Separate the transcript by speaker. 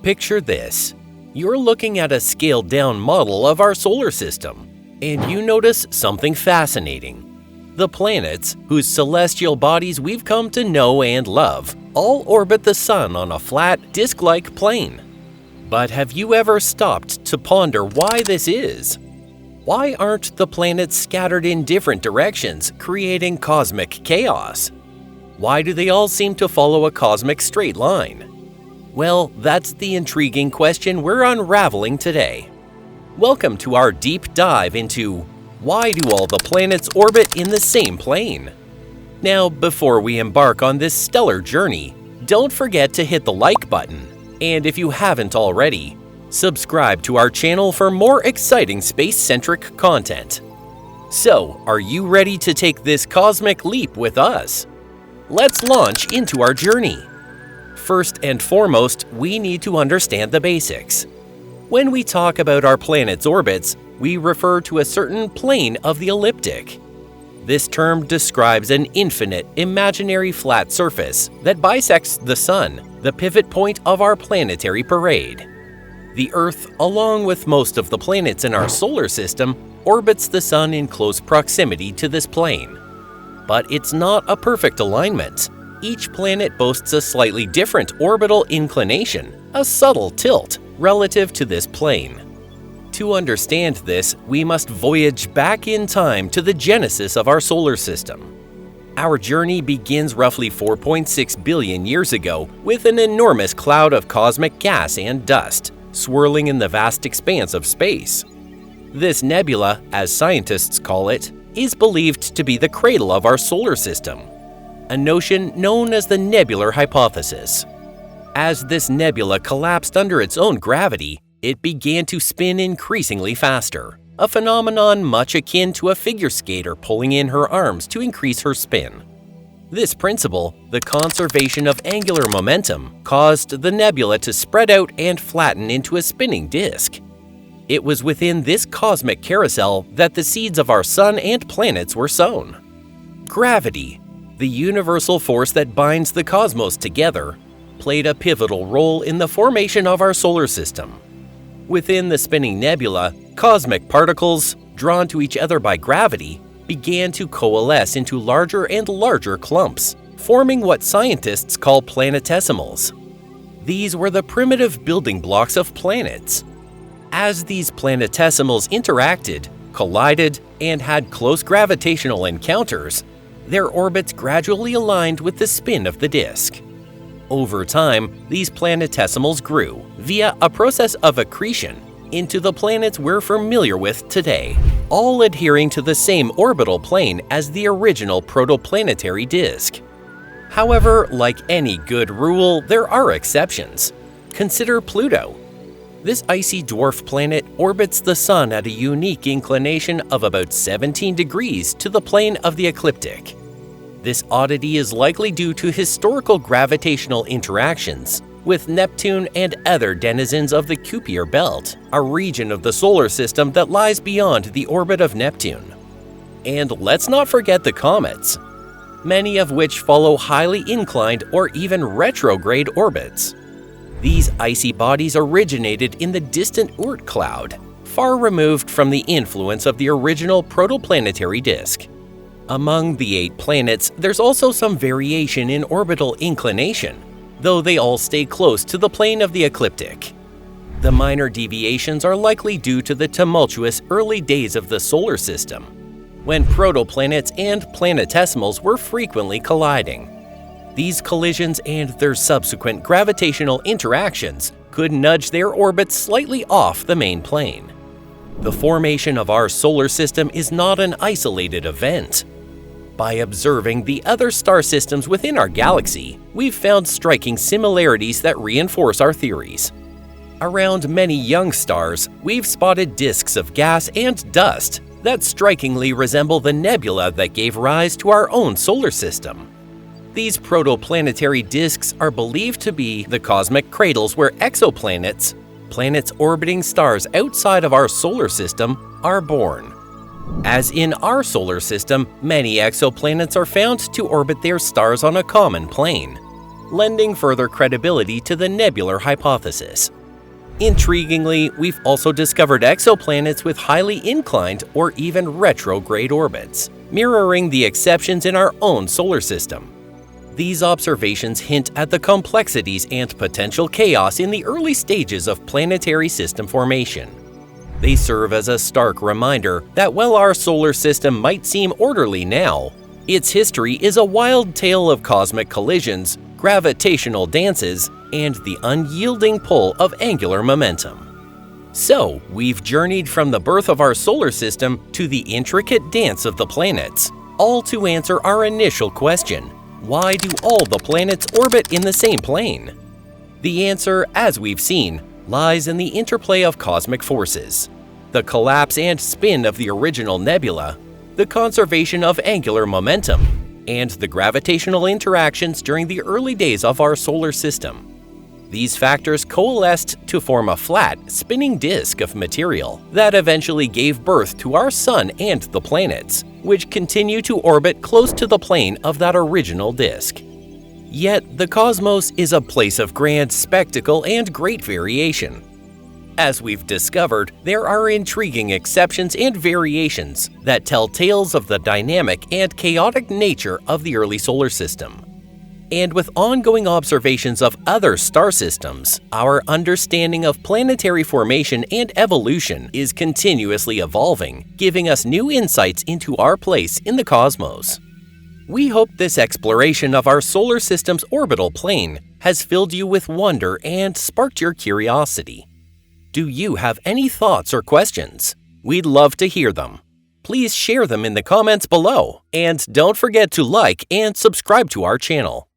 Speaker 1: Picture this. You're looking at a scaled-down model of our solar system, and you notice something fascinating. The planets, whose celestial bodies we've come to know and love, all orbit the Sun on a flat, disk-like plane. But have you ever stopped to ponder why this is? Why aren't the planets scattered in different directions, creating cosmic chaos? Why do they all seem to follow a cosmic straight line? Well, that's the intriguing question we're unraveling today. Welcome to our deep dive into why do all the planets orbit in the same plane? Now, before we embark on this stellar journey, don't forget to hit the like button, and if you haven't already, subscribe to our channel for more exciting space-centric content. So, are you ready to take this cosmic leap with us? Let's launch into our journey. First and foremost, we need to understand the basics. When we talk about our planet's orbits, we refer to a certain plane of the ecliptic. This term describes an infinite, imaginary flat surface that bisects the Sun, the pivot point of our planetary parade. The Earth, along with most of the planets in our solar system, orbits the Sun in close proximity to this plane. But it's not a perfect alignment. Each planet boasts a slightly different orbital inclination, a subtle tilt, relative to this plane. To understand this, we must voyage back in time to the genesis of our solar system. Our journey begins roughly 4.6 billion years ago with an enormous cloud of cosmic gas and dust, swirling in the vast expanse of space. This nebula, as scientists call it, is believed to be the cradle of our solar system, a notion known as the nebular hypothesis. As this nebula collapsed under its own gravity, it began to spin increasingly faster, a phenomenon much akin to a figure skater pulling in her arms to increase her spin. This principle, the conservation of angular momentum, caused the nebula to spread out and flatten into a spinning disk. It was within this cosmic carousel that the seeds of our Sun and planets were sown. Gravity, the universal force that binds the cosmos together, played a pivotal role in the formation of our solar system. Within the spinning nebula, cosmic particles, drawn to each other by gravity, began to coalesce into larger and larger clumps, forming what scientists call planetesimals. These were the primitive building blocks of planets. As these planetesimals interacted, collided, and had close gravitational encounters, their orbits gradually aligned with the spin of the disk. Over time, these planetesimals grew, via a process of accretion, into the planets we're familiar with today, all adhering to the same orbital plane as the original protoplanetary disk. However, like any good rule, there are exceptions. Consider Pluto. This icy dwarf planet orbits the Sun at a unique inclination of about 17 degrees to the plane of the ecliptic. This oddity is likely due to historical gravitational interactions with Neptune and other denizens of the Kuiper belt, a region of the solar system that lies beyond the orbit of Neptune. And let's not forget the comets, many of which follow highly inclined or even retrograde orbits. These icy bodies originated in the distant Oort cloud, far removed from the influence of the original protoplanetary disk. Among the 8 planets, there's also some variation in orbital inclination, though they all stay close to the plane of the ecliptic. The minor deviations are likely due to the tumultuous early days of the solar system, when protoplanets and planetesimals were frequently colliding. These collisions and their subsequent gravitational interactions could nudge their orbits slightly off the main plane. The formation of our solar system is not an isolated event. By observing the other star systems within our galaxy, we've found striking similarities that reinforce our theories. Around many young stars, we've spotted disks of gas and dust that strikingly resemble the nebula that gave rise to our own solar system. These protoplanetary disks are believed to be the cosmic cradles where exoplanets, planets orbiting stars outside of our solar system, are born. As in our solar system, many exoplanets are found to orbit their stars on a common plane. lending further credibility to the nebular hypothesis. Intriguingly, we've also discovered exoplanets with highly inclined or even retrograde orbits, mirroring the exceptions in our own solar system. These observations hint at the complexities and potential chaos in the early stages of planetary system formation. They serve as a stark reminder that while our solar system might seem orderly now, its history is a wild tale of cosmic collisions, gravitational dances, and the unyielding pull of angular momentum. So, we've journeyed from the birth of our solar system to the intricate dance of the planets, all to answer our initial question: why do all the planets orbit in the same plane? The answer, as we've seen, lies in the interplay of cosmic forces, the collapse and spin of the original nebula, the conservation of angular momentum, and the gravitational interactions during the early days of our solar system. These factors coalesced to form a flat, spinning disk of material that eventually gave birth to our Sun and the planets, which continue to orbit close to the plane of that original disk. Yet, the cosmos is a place of grand spectacle and great variation. As we've discovered, there are intriguing exceptions and variations that tell tales of the dynamic and chaotic nature of the early solar system. And with ongoing observations of other star systems, our understanding of planetary formation and evolution is continuously evolving, giving us new insights into our place in the cosmos. We hope this exploration of our solar system's orbital plane has filled you with wonder and sparked your curiosity. Do you have any thoughts or questions? We'd love to hear them. Please share them in the comments below, and don't forget to like and subscribe to our channel.